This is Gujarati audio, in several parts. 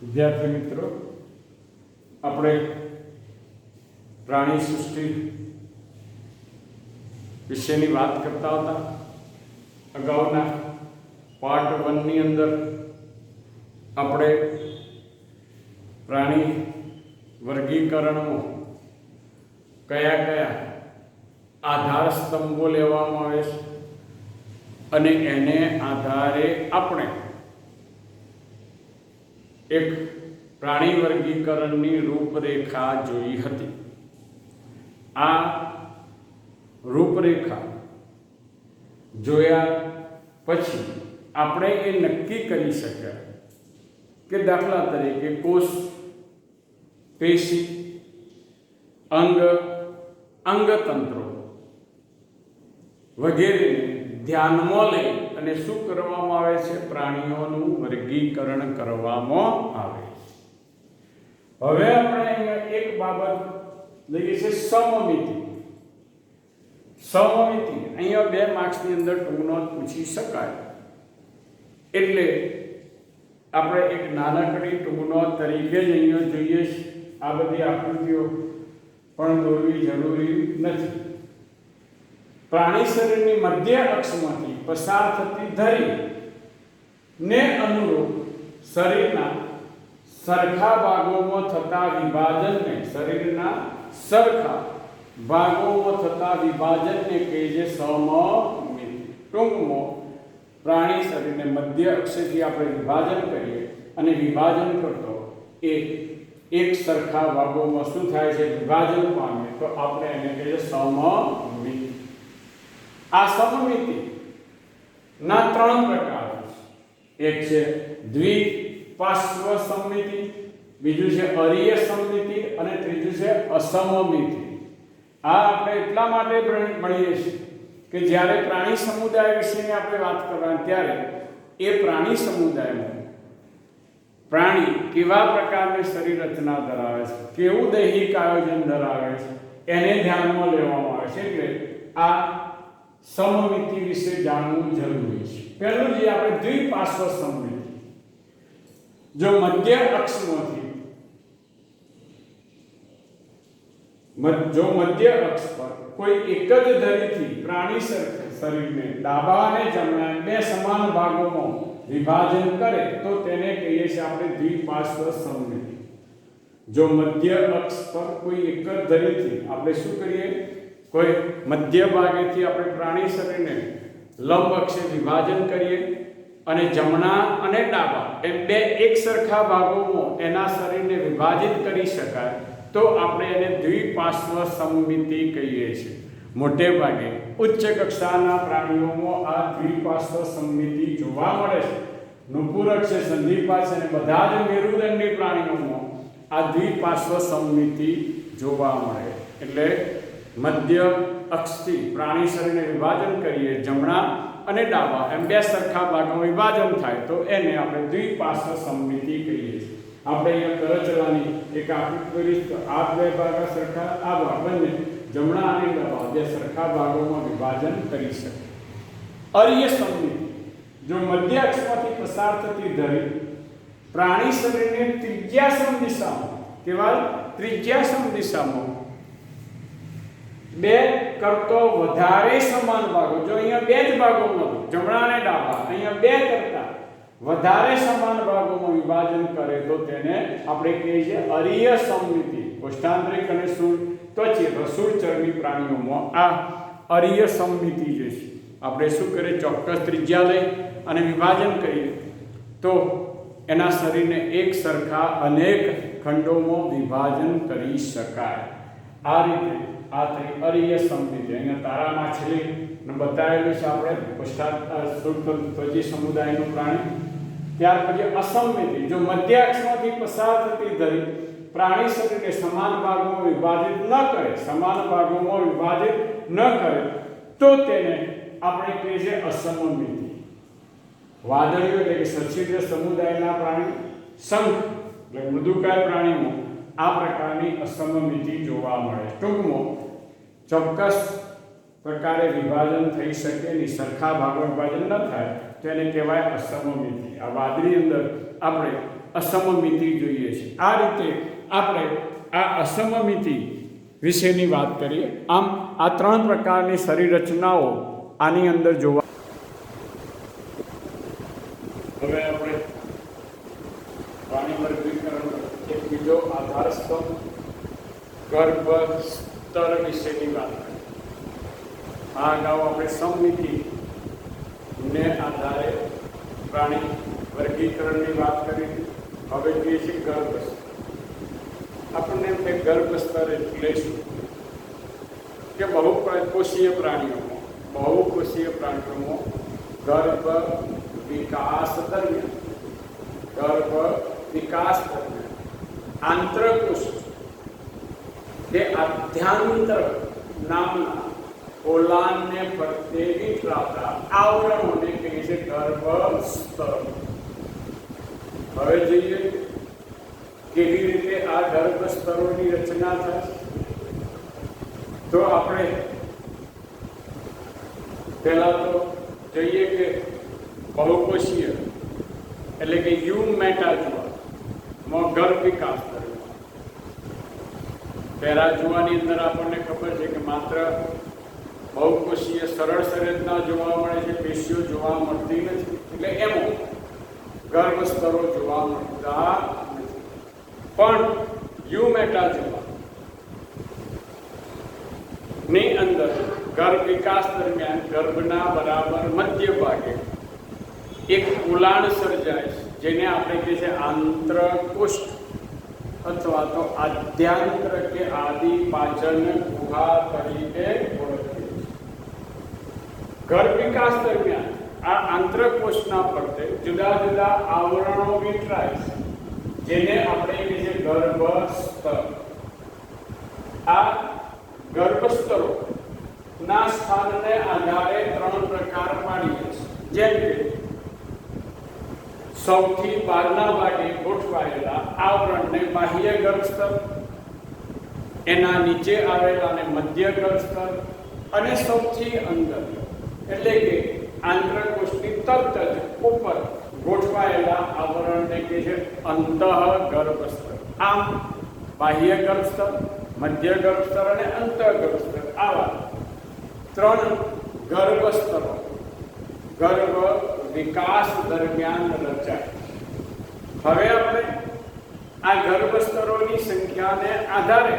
વિદ્યાર્થી મિત્રો, આપણે પ્રાણી સૃષ્ટિ વિશેની વાત કરતા હતા. અગાઉના પાર્ટ 1 ની અંદર આપણે પ્રાણી વર્ગીકરણમાં કયા કયા આધાર સ્તંભો લેવામાં આવે છે અને એને આધારે આપણે એક પ્રાણી વર્ગીકરણની રૂપરેખા જોઈ હતી. આ રૂપરેખા જોયા પછી આપણે એ નક્કી કરી શક્યા કે દાખલા તરીકે કોષ, પેશી, અંગતંત્રો વગેરે ધ્યાનમાં લઈ અને શું કરવામાં આવે છે? પ્રાણીઓનું વર્ગીકરણ કરવામાં આવે છે. હવે આપણે અહીંયા એક બાબત લઈએ છીએ, સમમિતિ. સમમિતિ અહીંયા 2 માર્ક્સની અંદર ટૂંકનોંધ પૂછી શકાય, એટલે આપણે એક નાનકડી ટૂંકનોંધ તરીકે જ અહીંયા જોઈએ છે. આ બધી આકૃતિઓ પણ દોરવી જરૂરી નથી. પ્રાણી શરીરની મધ્ય અક્ષમાંથી પસાર થતી ધરી ને અનુરૂપ શરીરના સરખા ભાગોમાં થતા વિભાજનને કહીએ છે સમમિતિ. ટૂંકમાં પ્રાણી શરીરને મધ્ય અક્ષથી આપણે વિભાજન કરીએ અને વિભાજન કરતો એક સરખા ભાગોમાં શું થાય છે? વિભાજન પામે, તો આપણે એને કહીએ સમમિતિ. આ સમમિતિ ના 3 પ્રકાર છે. એક છે દ્વિપાર્શ્વ સમમિતિ, બીજું છે અરીય સમમિતિ અને ત્રીજું છે અસમમિતિ. આ આપણે એટલા માટે ભણીએ છીએ કે જ્યારે પ્રાણી સમુદાય વિશેની આપણે વાત કરવાની ત્યારે એ પ્રાણી સમુદાયમાં પ્રાણી કેવા પ્રકારની શરીર રચના ધરાવે છે, કેવું દૈહિક આયોજન ધરાવે છે, એને ધ્યાનમાં લેવામાં આવે છે. એટલે આ સમમિતિ વિશે જાણવું જરૂરી છે. પહેલું જે આપણે દ્વિપાર્શ્વ સમમિતિ, જો મધ્ય અક્ષ પર કોઈ એક જ ધરીથી પ્રાણી શરીરને ડાબા અને જમણા 2 સમાન ભાગોમાં વિભાજન કરે તો તેને કહીએ છીએ આપણે દ્વિપાર્શ્વ સમમિતિ. જો મધ્ય અક્ષ પર કોઈ એક જ ધરીથી આપણે શું કરીએ? કોઈ મધ્ય ભાગેથી આપણે પ્રાણી શરીરને લંબ અક્ષે વિભાજન કરીએ અને જમણા અને ડાબા એમ 2 એક સરખા ભાગોમાં એના શરીરને વિભાજિત કરી શકાય તો આપણે એને દ્વિપાર્શ્વ સમમિતિ કહીએ છીએ. મોટે ભાગે ઉચ્ચ કક્ષાના પ્રાણીઓમાં આ દ્વિપાર્શ્વ સમમિતિ જોવા મળે છે. નુપુરક છે, સંધિપાદ છે અને બધા જ મેરુદંડી પ્રાણીઓમાં આ દ્વિપાર્શ્વ સમમિતિ જોવા મળે. એટલે મધ્ય અક્ષથી પ્રાણી શરીરને વિભાજન કરીએ, જમણા અને ડાબા એમ 2 સરખા ભાગમાં વિભાજન થાય તો એને આપણે દ્વિપાર્શ્વ સમમિતિ કહીએ છીએ. આપણે અહીંયા કરચલાની એક આકૃતિ કરીશ તો આ 2 ભાગ સરખા, આ ભાગ બંને જમણા અને ડાબા 2 સરખા ભાગોમાં વિભાજન કરી શકે. અરીય સમમિતિ, જો મધ્ય અક્ષમાંથી પસાર થતી ધરી પ્રાણી શરીરને ત્રિજ્યાસમ દિશામાં, કેવળ ત્રિજ્યાસમ દિશામાં 2 કરતો વધારે સમાન ભાગો, જો અહીંયા 2 જ ભાગોમાં જમણા અને ડાબા, અહીંયા 2 કરતા વધારે સમાન ભાગોમાં વિભાજન કરે તો તેને આપણે કહીએ છીએ અરીય સમમિતિ. કોષ્ઠાંતરિક અને રસૂળચર્મી પ્રાણીઓમાં આ અરીય સમમિતિ જે છે આપણે શું કરીએ? ચોક્કસ ત્રિજ્યા લઈ અને વિભાજન કરીએ તો એના શરીરને એક સરખા અનેક ખંડોમાં વિભાજન કરી શકાય. આ રીતે આ અરીય સમમિતિ અહીંયા તારામાં છેલ્લી બતાવેલું છે આપણે કોષ્ઠાત્વચી સમુદાયનું પ્રાણી. ત્યાર પછી અસમમિતિ, જો મધ્ય અક્ષમાંથી પસાર થતી ધરી પ્રાણી શરીરને સમાન ભાગોમાં વિભાજિત ન કરે તો તેને આપણે કહીએ છીએ અસમમિતિ. વાદળીઓ એટલે કે સચ્છિદ્ર સમુદાયના પ્રાણી, શંખ એટલે મૃદુકાય પ્રાણીમાં આ પ્રકારની અસમમિતિ જોવા મળે. ટૂંકમાં ચોક્કસ પ્રકારે વિભાજન થઈ શકે નહીં, સરખા ભાગમાં વિભાજન ન થાય તેને કહેવાય અસમમિતિ. આ વાદળી અંદર આપણે અસમમિતિ જોઈએ છીએ. આ રીતે આપણે આ અસમમિતિ વિશેની વાત કરીએ. આમ આ 3 પ્રકારની શરીર રચનાઓ આની અંદર જોવા. હવે આપણે પ્રાણી વર્ગીકરણ એક બીજો આધાર સ્તંભ ગર્ભ સ્તર વિશેની વાત કરીએ. આ અગાઉ આપણે સમમિતિ ને આધારે પ્રાણી વર્ગીકરણની વાત કરી. હવે જોઈએ છે ગર્ભ સ્તર. આપણને એમ કે ગર્ભ સ્તર એટલે શું કે બહુકોષીય પ્રાણીઓમાં ગર્ભ વિકાસ દરમિયાન આંતરકોષ કે આધ્યાંતર નામના ઓલાનને ફરતે વીંટળાતા આવરણોને કહે છે ગર્ભ સ્તર. હવે જોઈએ કેવી રીતે આ ગર્ભ સ્તરોની રચના થાય. તો આપણે પહેલા તો જોઈએ કે બહુકોષીય એટલે કે યુમેટાજુઆમાં ગર્ભ વિકાસ દરમિયાન પહેલા જુવાની અંદર આપણને ખબર છે કે માત્ર બહુકોષીય સરળ સંરચના જોવા મળે છે, પેશીઓ જોવા મળતી નથી. એટલે એમાં ગર્ભ સ્તરો જોવા મળતા નથી. પણ યુમેટાજુઆ ની અંદર ગર્ભ વિકાસ દરમિયાન ગર્ભના બરાબર મધ્ય ભાગે એક ઉલાણ સર્જાય છે, જેને આપણે કહીએ છીએ આંતરકોષ્ઠ અથવા તો આદ્યાંત્ર કે આદિ પાચન ગુહા તરીકે ઓળખીએ છીએ. ગર્ભ વિકાસ દરમિયાન આ આંતરકોષ્ઠના ફરતે જુદા જુદા આવરણો વીંટળાય છે, જેને આપણે કહીએ છીએ ગર્ભ સ્તર. આ ગર્ભસ્તરો ના સ્થાનને આધારે 3 પ્રકાર પાડીએ છીએ. જેમ કે સૌથી બહારના ભાગે ગોઠવાયેલા આવરણને બાહ્ય ગર્ભસ્તર, એના નીચે આવેલાને મધ્ય ગર્ભસ્તર અને સૌથી અંદર એટલે કે આંતરકોષની તરત જ ઉપર ગોઠવાયેલા આવરણને કહે છે અંતઃગર્ભસ્તર. આમ બાહ્ય ગર્ભસ્તર, મધ્ય ગર્ભસ્તર અને અંતઃગર્ભસ્તર આવા 3 ગર્ભસ્તરો ગર્ભ વિકાસ દરમિયાન રચાય. હવે આપણે આ ગર્ભસ્તરોની સંખ્યાને આધારે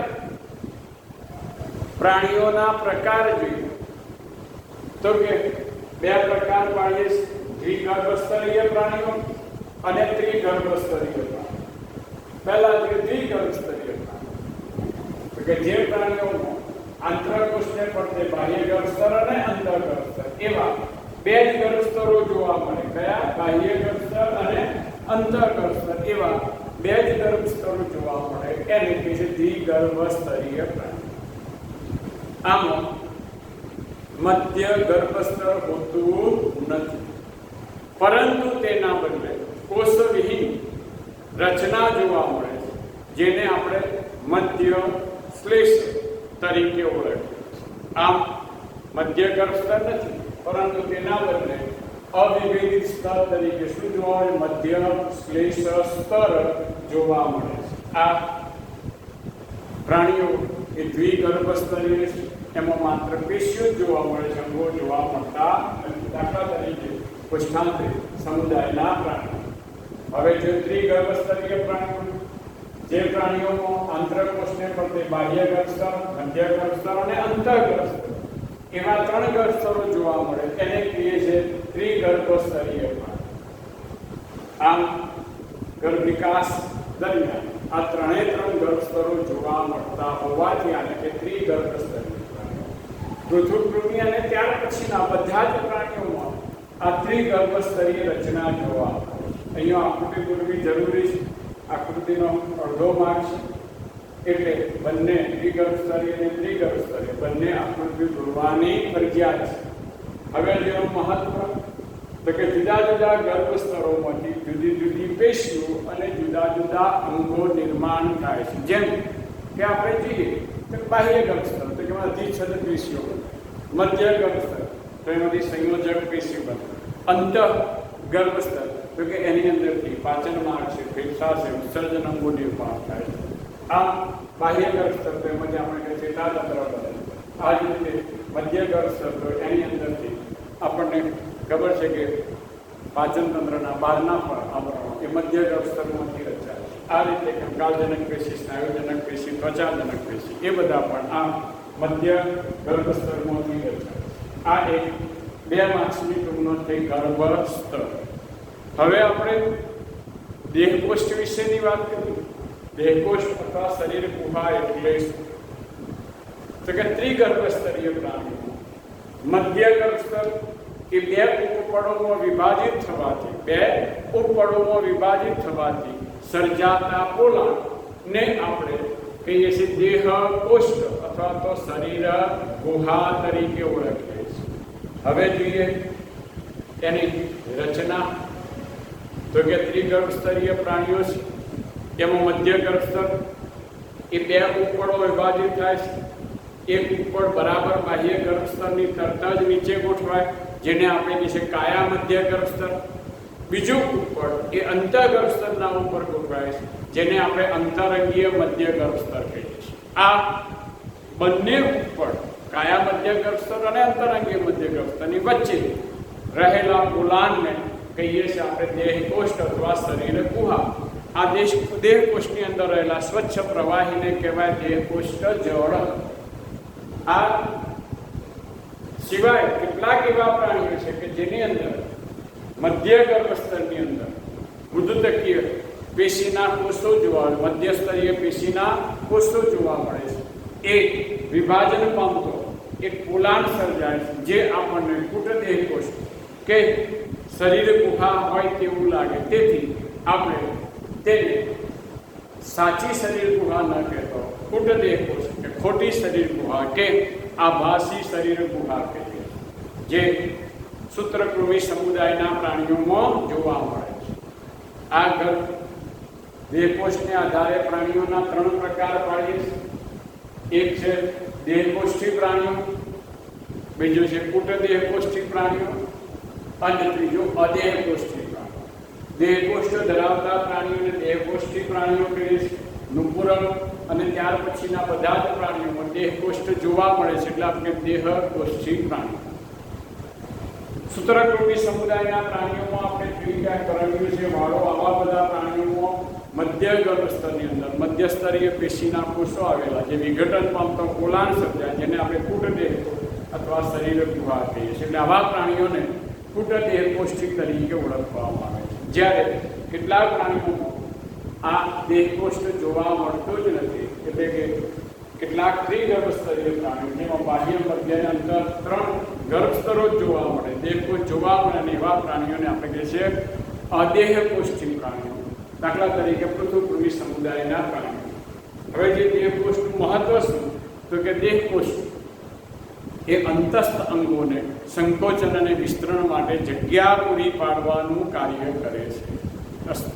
પ્રાણીઓના પ્રકાર જોઈએ. તો કે 2 પ્રકાર પાડીએ છીએ: દ્વિગર્ભસ્તરીય પ્રાણીઓ અને ત્રિગર્ભસ્તરીય પ્રાણીઓ. પહેલા દ્વિગર્ભસ્તરીય પ્રાણીઓ કે જે પ્રાણીઓમાં આંતરકોષને ફરતે બાહ્ય ગર્ભસ્તર અને અંતઃગર્ભસ્તર એવા 2 જ ગર્ભસ્તરો જોવા મળે. કયા? બાહ્ય ગર્ભસ્તર અને અંતઃગર્ભસ્તર એવા 2 જ ગર્ભસ્તરો જોવા મળે. એને કહે છે દ્વિગર્ભસ્તરીય પ્રાણી. આમાં મધ્ય ગર્ભસ્તર હોતું નથી, પરંતુ તેના બદલે કોષવિહીન રચના જોવા મળે છે, જેને આપણે મધ્ય શ્લેષ તરીકે ઓળખીએ. આમ મધ્ય ગર્ભસ્તર નથી, પરંતુ તેના બદલે અવિભેદિત સ્તર તરીકે શું જોવા મળે? મધ્ય શ્લેષ સ્તર જોવા મળે છે. આ પ્રાણીઓ એ દ્વિગર્ભસ્તરીય છે. એમાં માત્ર પેશીઓ જોવા મળે છે, અંગો જોવા મળતા નથી. દાખલા તરીકે કોષ્ઠાંતરી સમુદાયના પ્રાણીઓ. હવે જે ત્રિગર્ભસ્તરીય પ્રાણીઓ, જે પ્રાણીઓમાં આંતરકોષને ફરતે બાહ્ય ગર્ભસ્તર, મધ્ય ગર્ભસ્તર અને અંતઃગર્ભસ્તર એવા 3 ગર્ભસ્તરો જોવા મળે, એને કહીએ છીએ ત્રિગર્ભસ્તરીય પ્રાણી. આમ ગર્ભ વિકાસ દરમિયાન આ 3 ગર્ભસ્તરો જોવા મળતા હોવાથી આને કે ત્રિગર્ભસ્તરીય પ્રાણીઓ. પૃથુકૃમિ અને ત્યાર પછીના બધા જ પ્રાણીઓમાં આ ત્રિગર્ભસ્તરીય રચના જોવા મળે. અહીંયા આકૃતિ દોરવી જરૂરી છે. આકૃતિનો અડધો ભાગ છે, એટલે બંને દ્વિગર્ભસ્તરીય અને ત્રિગર્ભસ્તરીય બંને આકૃતિ દોરવાની ફરજિયાત છે. હવે જેનું મહત્વ તો કે જુદા જુદા ગર્ભસ્તરોમાંથી જુદી જુદી પેશીઓ અને જુદા જુદા અંગો નિર્માણ થાય છે. જેમ કે આપણે જોઈએ તો બાહ્ય ગર્ભસ્તર તો કે એમાંથી છદ પેશીઓ બને, મધ્ય ગર્ભસ્તર તો એમાંથી સંયોજક પેશી બને, અંત ગર્ભસ્તર, તો કે એની અંદરથી પાચન માર્ગ છે, ફેફસા છે, ઉત્સર્જન અંગો નિર્માણ થાય છે. આ બાહ્ય ગર્ભસ્તર તો એમાં આપણે કહે છે ચેતાતંત્ર બને. આ જ રીતે મધ્ય ગર્ભસ્તર તો એની અંદરથી આપણને ખબર છે કે પાચન તંત્રના બહારના પણ આવરણો એ મધ્ય ગર્ભસ્તરમાંથી રચાય છે. આ રીતે કંકાલજનક પેશી, સ્નાયુજનક પેશી, ત્વચાજનક પેશી એ બધા પણ આ મધ્ય ગર્ભસ્તરમાંથી રચાય છે. આ એક 2 માર્ક્સની ટૂંકનો થઈ ગર્ભસ્તર. હવે આપણે દેહકોષ્ઠ વિશેની વાત કરીએ. દેહકોષ્ઠ અથવા શરીર ગુહા એટલે શું? તો કે ત્રિગર્ભસ્તરીય પ્રાણીઓ મધ્ય ગર્ભસ્તર એ 2 ઉપપળોમાં વિભાજિત થવાથી સર્જાતા પોલાણને આપણે કહીએ છીએ દેહકોષ્ઠ અથવા તો શરીર ગુહા તરીકે ઓળખીએ છીએ. હવે જોઈએ એની રચના. તો કે ત્રિગર્ભસ્તરીય પ્રાણીઓ છે એમાં મધ્ય ગર્ભસ્તર એ 2 ઉપપળો વિભાજિત થાય છે. એક ઉપપળ બરાબર બાહ્ય ગર્ભસ્તરની તરત જ નીચે ગોઠવાય, જેને આપણે કહીએ છીએ કાયા મધ્ય ગર્ભસ્તર. બીજું ઉપપળ એ અંતઃગર્ભસ્તરના ઉપર ગોઠવાય છે, જેને આપણે અંતરંગીય મધ્ય ગર્ભસ્તર કહીએ છીએ. આ બંને ઉપપળ કાયા મધ્ય ગર્ભસ્તર અને અંતરંગીય મધ્ય ગર્ભસ્તરની વચ્ચે રહેલા પોલાણને કહીએ છીએ આપણે દેહકોષ્ઠ અથવા શરીર ગુહા. આ દેહકોષ્ઠની અંદર રહેલા સ્વચ્છ પ્રવાહીને કહેવાય દેહકોષ્ઠ જળ. આ સિવાય કેટલાક એવા પ્રાણીઓ છે કે જેની અંદર મધ્ય ગર્ભસ્તરની અંદર મૃદુતકીય પેશીના કોષો જોવા, મધ્યસ્તરીય પેશીના કોષો જોવા મળે છે. એ વિભાજન પામતો એક પોલાણ સર્જાય છે, જે આપણને કૂટદેહ કોષ કે શરીર ગુહા હોય તેવું લાગે. તેથી આપણે તેને સાચી શરીર ગુહા ન કહેતો કૂટદેહ કોષ કે ખોટી શરીર ગુહા કે આભાસી શરીર ગુહા કહીએ, જે સૂત્રકૃમિ સમુદાયના પ્રાણીઓમાં જોવા મળે છે. આ દેહકોષ્ઠને આધારે પ્રાણીઓના 3 પ્રકાર પાડીએ છીએ. એક છે દેહકોષ્ઠી પ્રાણીઓ, બીજું છે કૂટદેહકોષ્ઠી પ્રાણીઓ અને ત્રીજું અદેહકોષ્ઠી પ્રાણીઓ. દેહકોષ્ઠ ધરાવતા પ્રાણીઓને દેહકોષ્ઠી પ્રાણીઓ કહીએ છીએ. નુપુરક અને ત્યાર પછીના બધા જ પ્રાણીઓમાં દેહકોષ્ઠ જોવા મળે છે, એટલે આપણે દેહકોષ્ઠી પ્રાણીઓ. સૂત્રકૃમિ સમુદાયના પ્રાણીઓમાં આપણે ક્રિયા કરણ્યું છે, વાળો, આવા બધા પ્રાણીઓમાં મધ્ય ગર્ભસ્તરની અંદર મધ્યસ્તરીય પેશીના કોષો આવેલા, જે વિઘટન પામતો પોલાણ સર્જાય, જેને આપણે કૂટદેહ અથવા શરીર ગુહા કહીએ છીએ. એટલે આવા પ્રાણીઓને કૂટદેહકોષ્ઠી તરીકે ઓળખવામાં આવે છે. જ્યારે કેટલાક પ્રાણીઓમાં આ દેહકોષ્ઠ જોવા મળતો જ નથી. એટલે કે કેટલાક ત્રિગર્ભસ્તરીય પ્રાણીઓ જેમાં બાહ્ય, મધ્ય અને અંતર 3 ગર્ભસ્તરો જ જોવા મળે, દેહકોષ્ઠ જોવા મળે, અને એવા પ્રાણીઓને આપણે કહીએ છીએ અદેહકોષ્ઠી પ્રાણીઓ. દાખલા તરીકે પૃથુકૃમિ સમુદાયના પ્રાણીઓ. હવે જે દેહકોષ્ઠનું મહત્વ શું? તો કે દેહકોષ્ઠ એ અંતસ્થ અંગોને સંકોચન અને વિસ્તરણ માટે જગ્યા પૂરી પાડવાનું કાર્ય કરે છે. અસ્તુ.